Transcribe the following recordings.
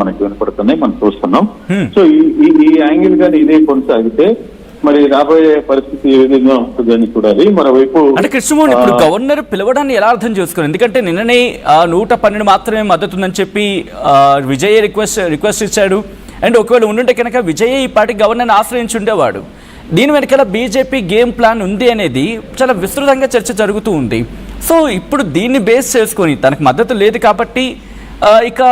మనకి వినపడుతున్నాయి, మనం చూస్తున్నాం. సో ఈ యాంగిల్ గానీ ఇదే కొనసాగితే మరి రాబోయే పరిస్థితి ఏ విధంగా ఉంటుందని చూడాలి. మరోవైపు అంటే కృష్ణమోహన్, ఇప్పుడు గవర్నర్ పిలవడాన్ని ఎలా అర్థం చేసుకోవాలి? ఎందుకంటే నిన్ననే 112 మాత్రమే మద్దతు ఉందని చెప్పి విజయ్ రిక్వెస్ట్ ఇచ్చాడు. అండ్ ఒకవేళ ఉండుంటే కనుక విజయ్ ఈ పార్టీ గవర్నర్ని ఆశ్రయించి ఉండేవాడు. దీని వెనకాల బీజేపీ గేమ్ ప్లాన్ ఉంది అనేది చాలా విస్తృతంగా చర్చ జరుగుతూ ఉంది. సో ఇప్పుడు దీన్ని బేస్ చేసుకొని తనకు మద్దతు లేదు కాబట్టి ఇక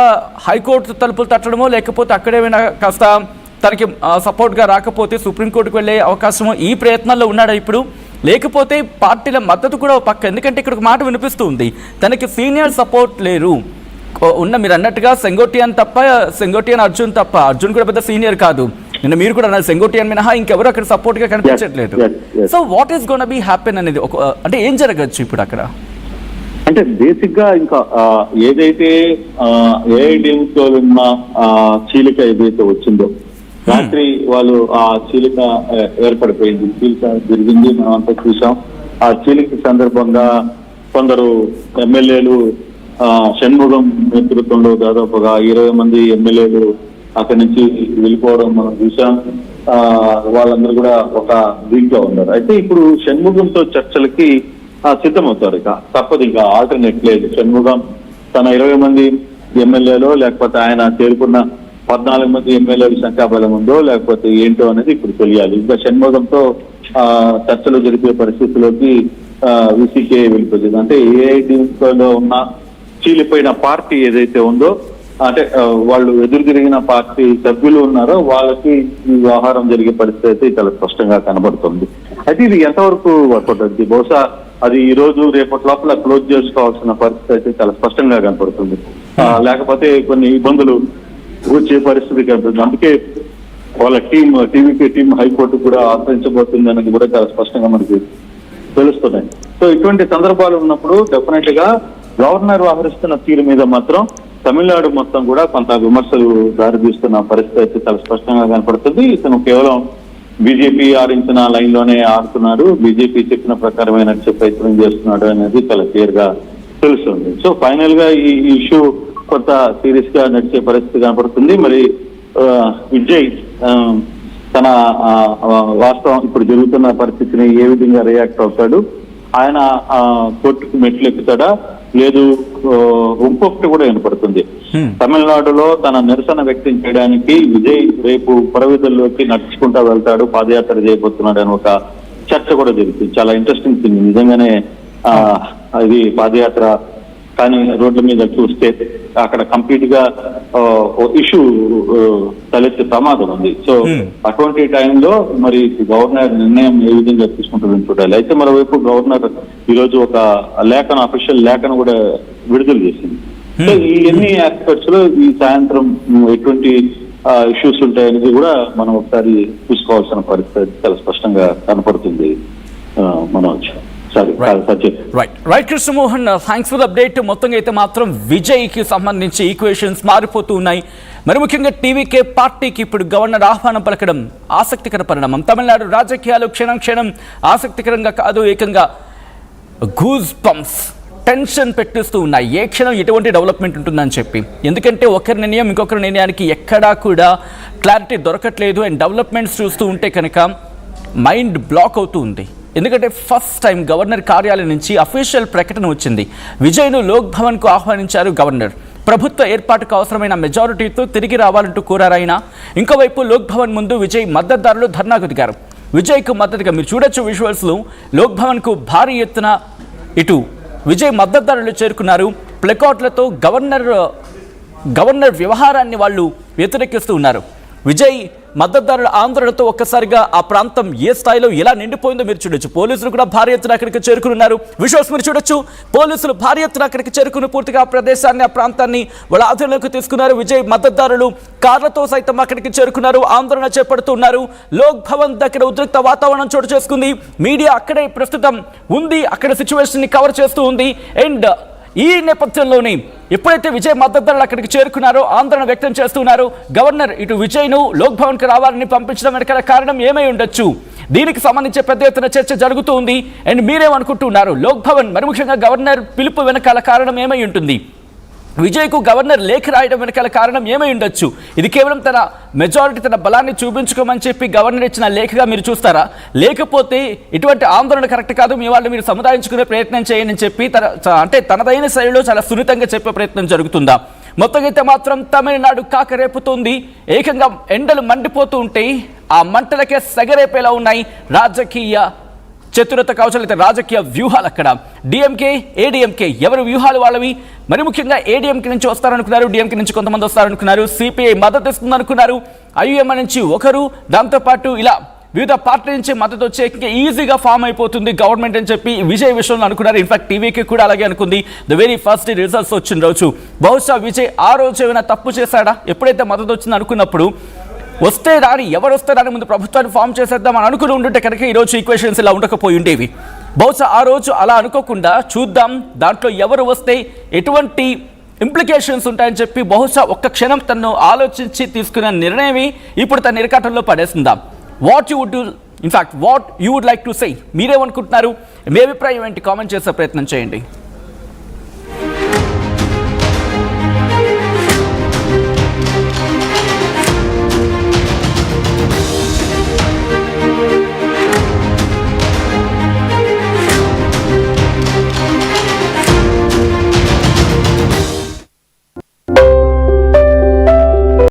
హైకోర్టు తలుపులు తట్టడమో లేకపోతే అక్కడేమైనా కాస్త తనకి సపోర్ట్గా రాకపోతే సుప్రీంకోర్టుకు వెళ్ళే అవకాశమో ఈ ప్రయత్నాల్లో ఉన్నాడా ఇప్పుడు? లేకపోతే పార్టీల మద్దతు కూడా పక్క, ఎందుకంటే ఇక్కడ ఒక మాట వినిపిస్తూ ఉంది, తనకి సీనియర్ సపోర్ట్ లేరు ఉన్న. మీరు అన్నట్టుగా సెంగోటియన్ అర్జున్ తప్ప, అర్జున్ కూడా పెద్ద సీనియర్ కాదు. నిన్న మీరు కూడా అన్నారు సెంగోటియన్ మినహా ఇంకెవరు అక్కడ సపోర్ట్గా కనిపించట్లేదు. So what is gonna B happen అనేది అంటే ఏం జరగచ్చు ఇప్పుడు అక్కడ? అంటే బేసిక్ గా ఇంకా ఏదైతే ఏఐడిఎంస్ లో ఉన్న చీలిక ఏదైతే వచ్చిందో, రాత్రి వాళ్ళు ఆ చీలిక ఏర్పడిపోయింది, చీలిక జరిగింది, మనం అంతా చూసాం. ఆ చీలిక సందర్భంగా కొందరు ఎమ్మెల్యేలు షణ్ముగం నేతృత్వంలో దాదాపుగా 20 మంది ఎమ్మెల్యేలు అక్కడి నుంచి వెళ్ళిపోవడం మనం చూసాం. వాళ్ళందరూ కూడా ఒక దీంట్లో ఉన్నారు. అయితే ఇప్పుడు షణ్ముగంతో చర్చలకి సిద్ధమవుతారు. ఇక తప్పదు, ఇంకా ఆల్టర్నేట్ లేదు. షణ్ముగం తన 20 మంది ఎమ్మెల్యేలో లేకపోతే ఆయన చేరుకున్న 14 మంది ఎమ్మెల్యేలు సంఖ్యాబలం ఉందో లేకపోతే ఏంటో అనేది ఇప్పుడు తెలియాలి. ఇంకా షణ్ముగంతో చర్చలు జరిపే పరిస్థితిలోకి విసికే వెళ్ళిపోతుంది. అంటే ఏఐడిలో ఉన్న చీలిపోయిన పార్టీ ఏదైతే ఉందో, అంటే వాళ్ళు ఎదురు తిరిగిన పార్టీ సభ్యులు ఉన్నారో వాళ్ళకి ఈ వ్యవహారం జరిగే పరిస్థితి అయితే చాలా స్పష్టంగా కనబడుతుంది. అయితే ఇది ఎంతవరకు వర్కౌట్ అవుతుంది? బహుశా అది ఈ రోజు రేపటి లోపల క్లోజ్ చేసుకోవాల్సిన పరిస్థితి అయితే చాలా స్పష్టంగా కనపడుతుంది. లేకపోతే కొన్ని ఇబ్బందులు వచ్చే పరిస్థితి కనపడుతుంది. అందుకే వాళ్ళ టీవీకి టీం హైకోర్టు కూడా ఆశ్రయించబోతుంది అనేది కూడా చాలా స్పష్టంగా మనకి తెలుస్తున్నాయి. సో ఇటువంటి సందర్భాలు ఉన్నప్పుడు డెఫినెట్ గా గవర్నర్ వ్యవహరిస్తున్న తీరు మీద మాత్రం తమిళనాడు మొత్తం కూడా కొంత విమర్శలు దారితీస్తున్న పరిస్థితి అయితే చాలా స్పష్టంగా కనపడుతుంది. ఇతను కేవలం బీజేపీ ఆడించిన లైన్ లోనే ఆడుతున్నాడు, బీజేపీ చెప్పిన ప్రకారమే నడిచే ప్రయత్నం చేస్తున్నాడు అనేది చాలా క్లియర్ గా తెలుస్తుంది. సో ఫైనల్ గా ఈ ఇష్యూ కొంత సీరియస్ గా నడిచే పరిస్థితి కనపడుతుంది. మరి విజయ్ తన వాస్తవం ఇప్పుడు జరుగుతున్న పరిస్థితిని ఏ విధంగా రియాక్ట్ అవుతాడు? ఆయన కోర్టుకు మెట్లు ఎక్కుతాడా? లేదు ఇంకొకటి కూడా వినపడుతుంది, తమిళనాడులో తన నిరసన వ్యక్తం చేయడానికి విజయ్ రేపు పురవీధుల్లోకి నడుచుకుంటా వెళ్తాడు, పాదయాత్ర చేయబోతున్నాడు అని ఒక చర్చ కూడా జరుగుతుంది. చాలా ఇంట్రెస్టింగ్ థింగ్ నిజంగానే. ఇది పాదయాత్ర కానీ రోడ్ల మీద చూస్తే అక్కడ కంప్లీట్ గా ఇష్యూ తలెత్తే ప్రమాదం ఉంది. సో అటువంటి టైంలో మరి గవర్నర్ నిర్ణయం ఏ విధంగా తీసుకుంటుందని చూడాలి. అయితే మరోవైపు గవర్నర్ ఈ రోజు ఒక అఫీషియల్ లేఖను కూడా విడుదల చేసింది. సో ఈ ఎన్ని ఆస్పెక్ట్స్ లో ఈ సాయంత్రం ఎటువంటి ఇష్యూస్ ఉంటాయనేది కూడా మనం ఒకసారి చూసుకోవాల్సిన పరిస్థితి చాలా స్పష్టంగా కనపడుతుంది. Manoj right Krishnamohan, thanks for the update. మొత్తంగా అయితే మాత్రం విజయ్కి సంబంధించి ఈక్వేషన్స్ మారిపోతూ ఉన్నాయి. మరి ముఖ్యంగా టీవీకే పార్టీకి ఇప్పుడు గవర్నర్ ఆహ్వానం పలకడం ఆసక్తికర పరిణామం. తమిళనాడు రాజకీయాలు క్షణం క్షణం ఆసక్తికరంగా కాదు, ఏకంగా గూజ్ బంప్స్ టెన్షన్ పెట్టిస్తూ ఉన్నాయి. ఏ క్షణం ఎటువంటి డెవలప్మెంట్ ఉంటుందని చెప్పి, ఎందుకంటే ఒకరి నిర్ణయం ఇంకొకరి నిర్ణయానికి ఎక్కడా కూడా క్లారిటీ దొరకట్లేదు. అండ్ డెవలప్మెంట్స్ చూస్తూ ఉంటే కనుక మైండ్ బ్లాక్ అవుతూ ఉంది. ఎందుకంటే ఫస్ట్ టైం గవర్నర్ కార్యాలయం నుంచి అఫీషియల్ ప్రకటన వచ్చింది. విజయ్ను లోక్ భవన్కు ఆహ్వానించారు గవర్నర్. ప్రభుత్వ ఏర్పాటుకు అవసరమైన మెజారిటీతో తిరిగి రావాలంటూ కోరారాయన. ఇంకోవైపు లోక్ భవన్ ముందు విజయ్ మద్దతుదారులు ధర్నాకు దిగారు. విజయ్కు మద్దతుగా మీరు చూడొచ్చు విజువల్స్లో, లోక్ భవన్కు భారీ ఎత్తున ఇటు విజయ్ మద్దతుదారులు చేరుకున్నారు. ప్లకార్డులతో గవర్నర్ వ్యవహారాన్ని వాళ్ళు వ్యతిరేకిస్తూ ఉన్నారు. విజయ్ మద్దతుదారుల ఆందోళనతో ఒక్కసారిగా ఆ ప్రాంతం ఏ స్థాయిలో ఎలా నిండిపోయిందో మీరు చూడొచ్చు. పోలీసులు కూడా భారీ ఎత్తున అక్కడికి చేరుకున్నారు. విజువల్స్ మీరు చూడొచ్చు, పోలీసులు భారీ ఎత్తున అక్కడికి చేరుకుని పూర్తిగా ఆ ప్రదేశాన్ని, ఆ ప్రాంతాన్ని వాళ్ళ ఆధీనంలోకి తీసుకున్నారు. విజయ్ మద్దతుదారులు కార్లతో సైతం అక్కడికి చేరుకున్నారు, ఆందోళన చేపడుతున్నారు. లోక్ భవన్ దగ్గర ఉద్రిక్త వాతావరణం చోటు చేసుకుంది. మీడియా అక్కడే ప్రస్తుతం ఉంది, అక్కడ సిచ్యువేషన్ ని కవర్ చేస్తూ ఉంది. అండ్ ఈ నేపథ్యంలోనే ఎప్పుడైతే విజయ్ మద్దతుదారులు అక్కడికి చేరుకున్నారో ఆందోళన వ్యక్తం చేస్తున్నారు. గవర్నర్ ఇటు విజయ్ను లోక్ భవన్కి రావాలని పంపించడం వెనకాల కారణం ఏమై ఉండొచ్చు? దీనికి సంబంధించి పెద్ద ఎత్తున చర్చ జరుగుతూ ఉంది. అండ్ మీరేమనుకుంటున్నారు? లోక్ భవన్ మరి ముఖ్యంగా గవర్నర్ పిలుపు వెనకాల కారణం ఏమై ఉంటుంది? విజయ్కు గవర్నర్ లేఖ రాయడం వెనకాల కారణం ఏమై ఉండొచ్చు? ఇది కేవలం తన మెజారిటీ, తన బలాన్ని చూపించుకోమని చెప్పి గవర్నర్ ఇచ్చిన లేఖగా మీరు చూస్తారా? లేకపోతే ఇటువంటి ఆందోళన కరెక్ట్ కాదు, మీ వాళ్ళు మీరు సముదాయించుకునే ప్రయత్నం చేయండి అని చెప్పి తనదైన శైలిలో చాలా సున్నితంగా చెప్పే ప్రయత్నం జరుగుతుందా? మొత్తంగా మాత్రం తమిళనాడు కాకరేపుతుంది. ఏకంగా ఎండలు మండిపోతూ ఉంటే ఆ మంటలకే సగరేపేలా ఉన్నాయి రాజకీయ చతురత కావచ్చు, అయితే రాజకీయ వ్యూహాలు. అక్కడ డిఎంకే, ఏడీఎంకే ఎవరి వ్యూహాలు వాళ్ళవి. మరి ముఖ్యంగా ఏడీఎంకే నుంచి వస్తారనుకున్నారు, డిఎంకే నుంచి కొంతమంది వస్తారనుకున్నారు, సిపిఐ మద్దతు ఇస్తుందనుకున్నారు, ఐయుఎంఏ నుంచి ఒకరు, దాంతోపాటు ఇలా వివిధ పార్టీల నుంచి మద్దతు వచ్చే ఈజీగా ఫామ్ అయిపోతుంది గవర్నమెంట్ అని చెప్పి విజయ్ విషయంలో అనుకున్నారు. ఇన్ఫాక్ట్ టీవీకి కూడా అలాగే అనుకుంది. ద వెరీ ఫస్ట్ రిజల్ట్స్ వచ్చిన రోజు బహుశా విజయ్ ఆ రోజు ఏమైనా తప్పు చేశాడా? ఎప్పుడైతే మద్దతు వచ్చింది అనుకున్నప్పుడు వస్తే రాని, ఎవరు వస్తే రాని ముందు ప్రభుత్వాన్ని ఫామ్ చేసేద్దామని అనుకుని ఉంటుంటే కనుక ఈరోజు ఈక్వేషన్స్ ఇలా ఉండకపోయి ఉండేవి. బహుశా ఆ రోజు అలా అనుకోకుండా చూద్దాం దాంట్లో ఎవరు వస్తే ఎటువంటి ఇంప్లికేషన్స్ ఉంటాయని చెప్పి బహుశా ఒక్క క్షణం తను ఆలోచించి తీసుకున్న నిర్ణయమే ఇప్పుడు తన ఇరకాటంలో పడేస్తుందాం. What you would do, in fact what you would like to say, మీరేమనుకుంటున్నారు? మీ అభిప్రాయం ఏంటి? కామెంట్ చేసే ప్రయత్నం చేయండి.